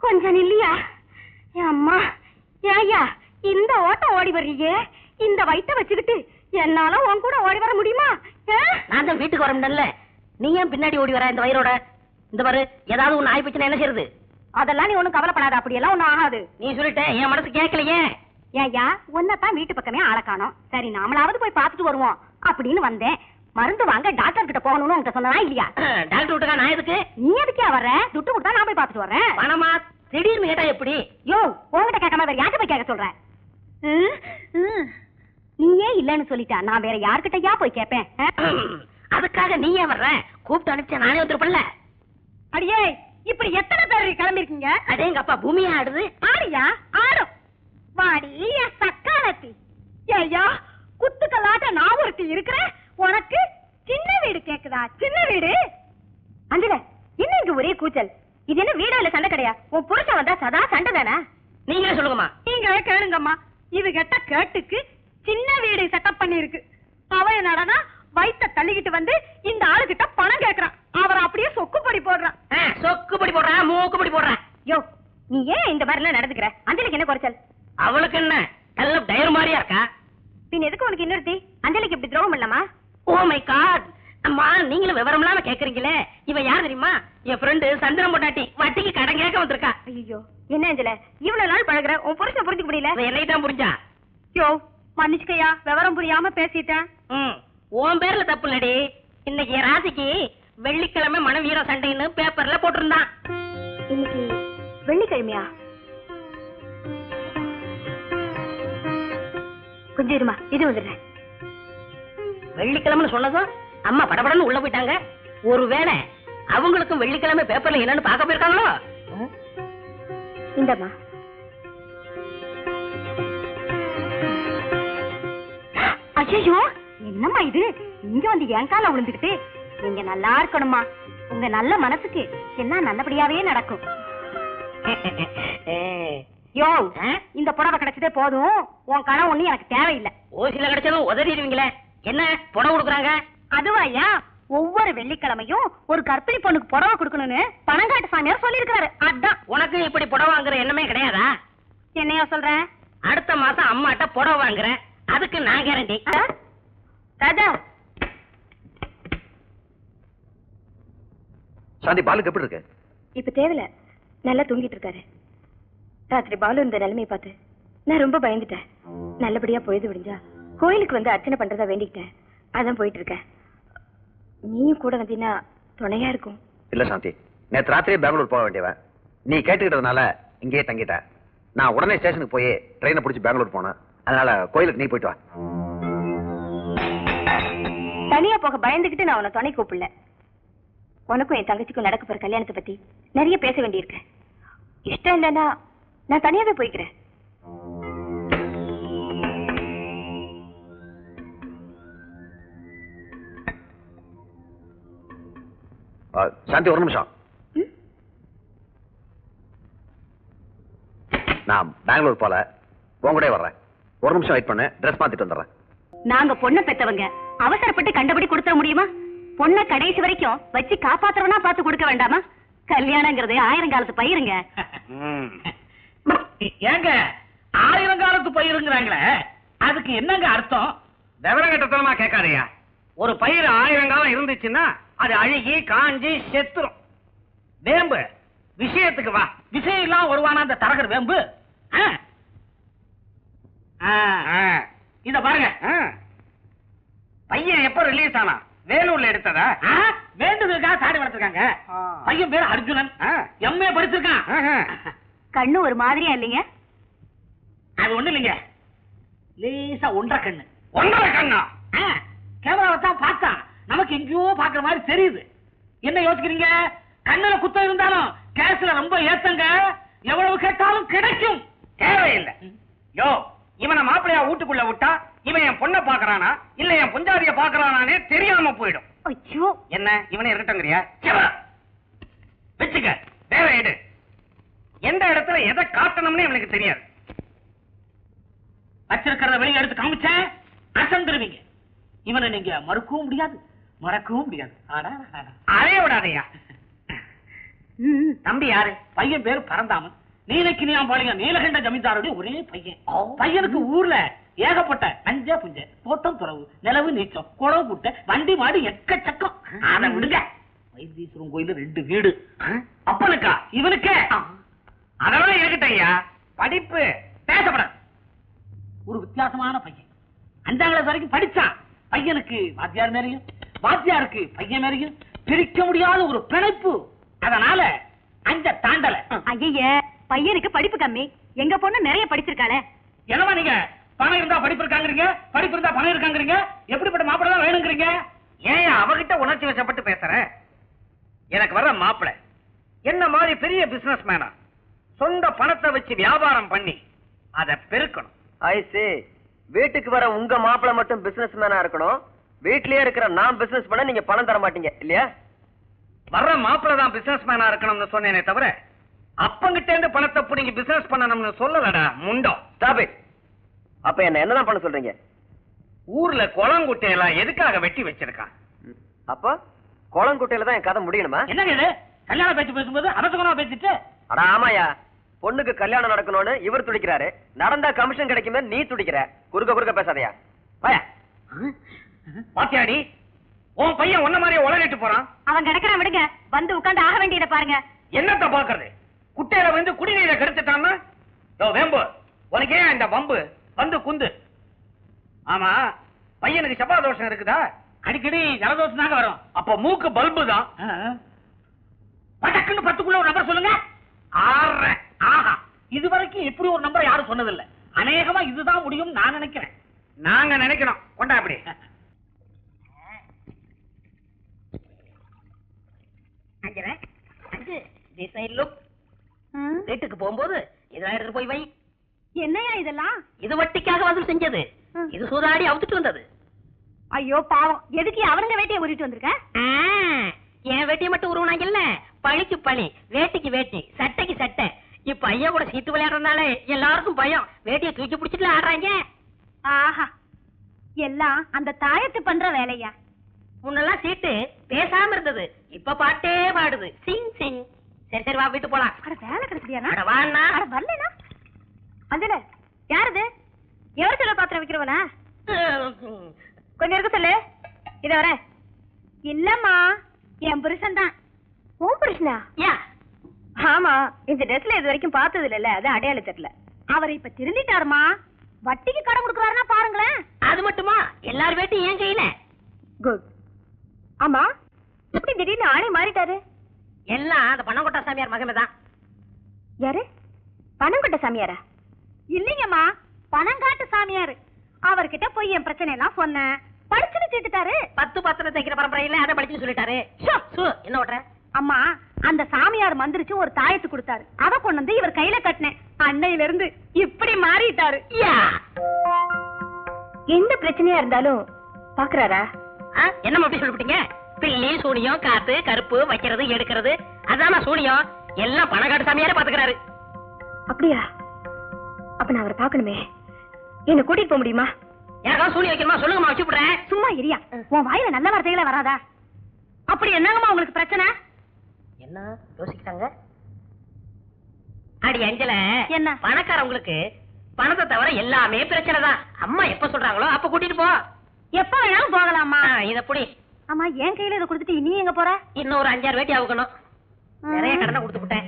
கொஞ்சம் இல்லையா அம்மா? ஏயா இந்த ஓட்டம் ஓடி வர்றீங்க? இந்த வயிற்ற வச்சுக்கிட்டு என்னால உன் கூட ஓடி வர முடியுமா? நான் தான் வீட்டுக்கு வரமுடியல, நீ ஏன் பின்னாடி ஓடி வர இந்த வயிறோட? இந்த பாரு, ஏதாவது ஒண்ணு ஆயிப்போச்சுன்னா என்ன செய்யறது? அதெல்லாம் நீ ஒண்ணும் கவலைப்படாத, அப்படியெல்லாம் ஒண்ணும் ஆகாது. நீ சொல்லிட்ட, என் மனசு கேட்கலையே. ஏயா உன்னதான் வீட்டு பக்கமே ஆள காணோம், சரி நாமளாவது போய் பார்த்துட்டு வருவோம் அப்படின்னு வந்தேன். மருந்து வாங்க டாக்டர் கிட்ட போகணும்னு உங்ககிட்ட சொன்னதா இல்லையா? டாக்டர் விட்டுக்கா, நான் எதுக்கு? நீ எதுக்கே வர்ற? துட்டு கொடுத்தா நான் போய் பார்த்துட்டு வரேன். பணமா? திடீர்னு கேட்டா எப்படி? யோ, உங்ககிட்ட கேட்காம வேற யார்கிட்ட போய் கேட்க சொல்றேன்? நீயே இல்லன்னு சொல்லிட்டா நான் வேற யார்கிட்டயா போய் கேட்பேன்? அதுக்காக நீ ஏன் வர்ற? கூப்பிட்டு அனுப்பிச்சா நானே வந்துருப்பல. அடியே, இப்படி எத்தனை பேர் கிளம்பி இருக்கீங்க? அடே எங்க அப்பா பூமியா ஆடுது. ஆடியா? ஆடும். வாடி சக்காலத்தி. ஏய்யா, குத்துக்கலாட்ட நான் ஒருத்தி இருக்கிறேன், உனக்கு சின்ன வீடு கேக்குதா? சின்ன வீடு? அஞ்சல, என்ன இங்க ஒரே கூச்சல்? இது என்ன வீடா இல்ல சண்டை கிடையா? உன் புருஷன் வந்தா சதா சண்டை தானே? நீங்களே சொல்லுங்கம்மா. நீங்களே கேளுங்கம்மா. இது கெட்ட கேட்டுக்கு சின்ன வீடு செட்டப் பண்ணி இருக்கு. அவன் என்னடா வயித்த தள்ளிக்கிட்டு வந்து இந்த ஆளுகிட்ட பணம் கேக்குறான். அவர் அப்படியே சொக்குப்படி போடுறான். சொக்குப்படி போடுறான், மூக்குப்படி போடுறான். யோ, நீ ஏன் இந்த மாதிரி எல்லாம் நடந்துக்கிற? அஞ்சலிக்கு என்ன குறைச்சல்? அவளுக்கு என்ன நல்ல டயர் மாதிரியா இருக்கா? பின் எதுக்கு உனக்கு இன்னொருத்தி? அஞ்சலிக்கு இப்படி துரோகம் பண்ணலாமா? Oh my god! அம்மா, நீங்களும் விவரம் இல்லாம கேக்குறீங்களே. இவன் யார் தெரியுமா? என் ஃப்ரெண்டு சந்திரன் பொண்டாட்டி, வட்டிக்கு கடன் கேட்க வந்திருக்கா. ஐயோ, என்ன அஞ்சல இவ்வளவு நாள் பழகுற, உன் புருஷன் புரிஞ்சுக்க முடியல? என்னை தான் புரிஞ்சா. யோ, மன்னிச்சுக்கையா, விவரம் புரியாம பேசிட்டேன். உன் பேர்ல தப்பு இல்லடி. இன்னைக்கு என் ராசிக்கு வெள்ளிக்கிழமை மனவீர சண்டைன்னு பேப்பர்ல போட்டிருந்தான். இன்னைக்கு வெள்ளிக்கிழமையா? கொஞ்சம் இருமா, இது வந்துடுறேன். வெள்ளிக்கிழமை சொன்னதும் அம்மா படபடன்னு உள்ள போயிட்டாங்க. ஒருவேளை அவங்களுக்கும் வெள்ளிக்கிழமை பேப்பர்ல என்னன்னு பார்க்க போயிருக்காங்களோ? இந்தம்மா. ஐயோ, என்னம்மா இது? இங்க வந்து என் கால விழுந்துக்கிட்டு. நீங்க நல்லா இருக்கணுமா. உங்க நல்ல மனசுக்கு எல்லாம் நல்லபடியாவே நடக்கும். யோ, இந்த புடவை கிடைச்சதே போதும், உன் கணவன் ஒண்ணு எனக்கு தேவையில்லை. ஓசில கிடைச்சதும் உதறிடுவீங்களே. என்ன புடவை கொடுக்குறாங்க? அதுவாயா, ஒவ்வொரு வெள்ளிக்கிழமையும் ஒரு கர்ப்பிணி பொண்ணுக்கு புடவை கொடுக்கணும்னு பணங்காட்டு சாமியார் சொல்லிருக்காரு. அதான். உனக்கு இப்படி புடவை வாங்குற எண்ணமே கிடையாதா? என்னையா சொல்ற? அடுத்த மாசம் அம்மாட்ட புடவை வாங்குறேன், அதுக்கு நான் கேரண்டி. ராஜா, சாந்தி, பாலுக்கு எப்படி இருக்கு? இப்ப தேவையில்ல, நல்லா தூங்கிட்டு இருக்காரு. ராத்திரி பாலு இந்த நிலைமையை பார்த்து நான் ரொம்ப பயந்துட்டேன். நல்லபடியா பொழுது விடிஞ்சா கோயிலுக்கு வந்து அர்ச்சனை பண்றதா வேண்டிக்கிட்டேன். அதான் போயிட்டு இருக்கேன். நீயும் கூட வந்தீங்கன்னா துணையா இருக்கும். இல்ல சாந்தி, நேற்று ராத்திரியே பெங்களூர் போக வேண்டியவன். நீ கேட்டுக்கிட்டதுனால இங்கேயே தங்கிட்டேன். நான் உடனே ஸ்டேஷனுக்கு போய் ட்ரெயினை பிடிச்சி பெங்களூர் போனேன். அதனால கோயிலுக்கு நீ போயிட்டு வா. தனியா போக பயந்துகிட்டு நான் உன்னை துணை கூப்பிடல. உனக்கும் என் தங்கச்சிக்கும் நடக்க போற கல்யாணத்தை பத்தி நிறைய பேச வேண்டியிருக்கு. இஷ்டம் இல்லைன்னா நான் தனியாவே போய்க்கிறேன். சாந்தி, ஒரு நிமிஷம். நான் பெங்களூர் போல உன் கூட வர்றேன். ஒரு நிமிஷம் வெயிட் பண்ணு, ட்ரெஸ் மாத்திட்டு வந்துடுறேன். நாங்க பொண்ணை பெத்தவங்க, அவசரப்பட்டு கண்டபடி கொடுத்துட முடியுமா? பொண்ணை கடைசி வரைக்கும் வச்சு காப்பாத்துறவனா பார்த்து கொடுக்க வேண்டாமா? கல்யாணங்கிறது 1000 காலத்து பயிருங்க. ஏங்க 1000 காலத்து பயிருங்கிறாங்களே, அதுக்கு என்னங்க அர்த்தம்? விவரம் கட்டத்தனமா கேட்காதையா. ஒரு பயிர் 1000 காலம் இருந்துச்சுன்னா அது அழுகி காஞ்சி செத்துரும். வேம்பு விஷயத்துக்கு வா. விஷயம் எல்லாம் வருவானா அந்த தரகர் வேம்பு? இத பாருங்க, பையன் எப்ப ரிலீஸ் ஆனா? வேலூர்ல எடுத்ததா? வேண்டுதலுக்காக சாடி வளர்த்திருக்காங்க. பையன் பேரு அர்ஜுனன், எம்ஏ படிச்சிருக்கான். கண்ணு ஒரு மாதிரியா இல்லைங்க? அது ஒண்ணு இல்லைங்க, லேசா ஒன்றரை கண்ணு. ஒன்றரை கண்ணா? கேமராவை தான் பார்த்தா நமக்கு எங்கேயோ பாக்குற மாதிரி தெரியுது. என்ன யோசிக்கிறீங்க? கண்ணுல குத்தம் இருந்தாலும் கேஸ்ல ரொம்ப ஏத்தங்க, எவ்வளவு கேட்டாலும் கிடைக்கும். தேவையில்லை. யோ, இவனை மாப்பிளையா வீட்டுக்குள்ள விட்டா இவன் என் பொண்ணை பாக்குறானா இல்ல என் பொஞ்சாதிய பாக்குறானே தெரியாம போயிடும். ஐயோ, என்ன இவனை இருக்கட்டங்கறியா? வச்சுக்க, தேவை எடு. எந்த இடத்துல எதை காட்டணும்னு இவனுக்கு தெரியாது. வச்சிருக்கிறத வெளியே எடுத்து காமிச்ச அசந்துருவீங்க. இவனை நீங்க மறுக்கவும் முடியாது, மறக்கவும் முடியாது. அதே விடாதையா. தம்பி யாரு? பையன் பேரு பரந்தாமன். நீலக்கு நீ பாருங்க, நீலகண்ட ஜமீன்தாருடைய ஒரே பையன். பையனுக்கு ஊர்ல ஏகப்பட்ட அஞ்ச புஞ்ச தோட்டம் துறவு நிலவு நீச்சம் குளவு குட்டை வண்டி மாடு எக்கச்சக்கம். அதை விடுங்க, வைத்தீஸ்வரன் கோயில 2 வீடு. அப்பனுக்கா இவனுக்கே? அதெல்லாம் என்கிட்ட ஐயா. படிப்பு பேசப்படாது. ஒரு வித்தியாசமான பையன். 5ஆம் கிளாஸ் வரைக்கும் படிச்சான். பையனுக்கு வாத்தியார் மேலையும் வாத்தியாருக்கு பையன் மேலையும் பிரிக்க முடியாத ஒரு பிணைப்பு. அதனால அஞ்ச தாண்டல. ஐய, பையனுக்கு படிப்பு கம்மி, எங்க பொண்ணு நிறைய படிச்சிருக்காளே. என்னவா நீங்க பணம் இருந்தா படிப்பு இருக்காங்கறீங்க, படிப்பு இருந்தா பணம் இருக்காங்கறீங்க? எப்படிப்பட்ட மாப்பிள்ளை தான் வேணுங்கிறீங்க? ஏன் அவகிட்ட உணர்ச்சி வசப்பட்டு பேசுற? எனக்கு வர்ற மாப்பிள என்ன மாதிரி பெரிய பிசினஸ் மேனா, சொந்த பணத்தை வச்சு வியாபாரம் பண்ணி அதை பெருக்கணும். ஐசி, வீட்டுக்கு வர உங்க மாப்பிள மட்டும் பிசினஸ் மேனா இருக்கணும், வீட்லயே இருக்கிற நான் பிசினஸ் பண்ண நீங்க பணம் தர மாட்டீங்க இல்லையா? வர்ற மாப்பிள தான் பிசினஸ் மேனா இருக்கணும்னு சொன்னேனே தவிர அப்பங்கிட்ட இருந்து பணத்தை புடிங்கி பிசினஸ் பண்ணணும்னு சொல்லலடா முண்டம். Stop it. அப்ப என்ன என்னதான் பண்ண சொல்றீங்க? ஊர்ல குளங்குட்டையெல்லாம் எதுக்காக வெட்டி வச்சிருக்கான்? அப்ப குளங்குட்டையில தான் என் கதை முடியணுமா? என்னங்க இது? கல்யாண பேச்சு பேசும்போது அரசகுணமா பேசிட்டு. அட ஆமாயா, பொண்ணுக்கு கல்யாணம் நடக்கணும்னு இவர் துடிக்கிறாரு, நடந்தா கமிஷன் கிடைக்குமே நீ துடிக்கிற. குறுக்க பேசாதயா. வாயா. பாத்தியாடி, உன் பையன் உன்ன மாதிரியே உலகிட்டு போறான். அவன் கிடக்குறான், விடுங்க. வந்து உட்கார்ந்து ஆக வேண்டியதை பாருங்க. என்னத்த பாக்குறது? குட்டையில வந்து குடிநீரை கெடுத்துட்டான்னா வேம்பு உனக்கு ஏன் இந்த வம்பு வந்து குந்து? ஆமா, பையனுக்கு செவ்வா தோஷம் இருக்குதா? அடிக்கடி ஜலதோஷம் தாங்க வரும். அப்ப மூக்கு பல்பு தான். படக்குன்னு 10க்குள்ள ஒரு நம்பர் சொல்லுங்க. 6. ஆஹா, இதுவரைக்கும் இப்படி ஒரு நம்பர் யாரும் சொன்னதில்லை. அநேகமா இதுதான் முடியும் நான் நினைக்கிறேன். நாங்க நினைக்கிறோம். கொண்டா அப்படி. வீட்டுக்கு போகும்போது இதெல்லாம் எடுத்து போய் வை. என்னையா இதெல்லாம்? இது வட்டிக்காக வசூல் செஞ்சது. இது சூதாடி அவுத்துட்டு வந்தது. ஐயோ பாவம், எதுக்கு அவனுங்க வேட்டையை உரிட்டு வந்திருக்க? என் வேட்டியை மட்டும் உருவனாங்கல்ல, பழிக்கு பழி, வேட்டிக்கு வேட்டி, சட்டைக்கு சட்டை. இப்ப ஐயா கூட சீட்டு விளையாடுறதுனால எல்லாருக்கும் பயம். வேட்டியை தூக்கி பிடிச்சிட்டு ஆடுறாங்க. ஆஹா, எல்லாம் அந்த தாயத்து பண்ற வேலையா? முன்னெல்லாம் சீட்டு பேசாம இருந்தது, இப்ப பாட்டே பாடுது. சிங் சிங். சரி சரி வா, வீட்டு போலாம். அட வேலை கிடைச்சியா? அட வாண்ணா. அட வரலனா? அஞ்சல, யாரது? எவர் சொல்ல பாத்திரம் வைக்கிறவனா? கொஞ்சம் இருக்க சொல்லு. இத வர. இல்லம்மா, என் புருஷன் தான். உன் புருஷனா? யா. ஆமா, இந்த ட்ரெஸ்ல இது வரைக்கும் பார்த்தது இல்ல, அது அடையாளம் தெரியல. அவர் இப்ப திருந்திட்டாருமா. வட்டிக்கு கடன் கொடுக்கறாருன்னா பாருங்களேன். அது மட்டுமா, எல்லார் வேட்டையும் ஏன் கையில. குட். ஆமா, எப்படி திடீர்னு ஆளே மாறிட்டாரு? எல்லாம் அந்த பணங்கொட்டா சாமியார் மகமே தான். யாரு? பணங்கொட்ட சாமியாரா? இல்லைங்கம்மா, பணங்காட்டு சாமியாரு. அவர்கிட்ட போய் என் பிரச்சனை எல்லாம் சொன்னேன், படிச்சுன்னு தீட்டுட்டாரு. 10 பத்திரம் தைக்கிற பரம்பரையில அதை படிச்சுன்னு சொல்லிட்டாரு. என்ன ஓட்டுற? அம்மா, அந்த சாமியார் மந்திரிச்சு ஒரு தாயத்து கொடுத்தாரு, அத கொண்டு வந்து இவர் கையில கட்டினேன். அன்னையில இருந்து இப்படி மாறிட்டாரு. எந்த பிரச்சனையா இருந்தாலும் பாக்குறாரா? என்னமா அப்படி சொல்லிவிட்டீங்க? பில்லி சூனியம் காத்து கருப்பு வைக்கிறது எடுக்கிறது அதான சூனியம். எல்லாம் பணக்காட்டு சாமியாரே பாத்துக்கிறாரு. அப்படியா? அப்ப நான் அவரை பாக்கணுமே. என்ன கூட்டிட்டு போக முடியுமா? யாராவது சூனி வைக்கணுமா? சொல்லுங்கம்மா, வச்சு விடுறேன். சும்மா இரியா, உன் வாயில நல்ல வார்த்தைகளே வராதா? அப்படி என்னங்கம்மா உங்களுக்கு பிரச்சனை? என்ன யோசிக்கிறாங்க? அடி அஞ்சல, என்ன பணக்காரங்களுக்கு பணத்தை தவிர எல்லாமே பிரச்சனை தான். அம்மா எப்ப சொல்றாங்களோ அப்ப கூட்டிட்டு போ. எப்ப வேணாலும் போகலாமா? இத புடி. ஆமா, என் கையில இதை கொடுத்துட்டு நீ எங்க போற? இன்னும் ஒரு 5-6 வேட்டி ஆகணும். நிறைய கடனை கொடுத்து விட்டேன்.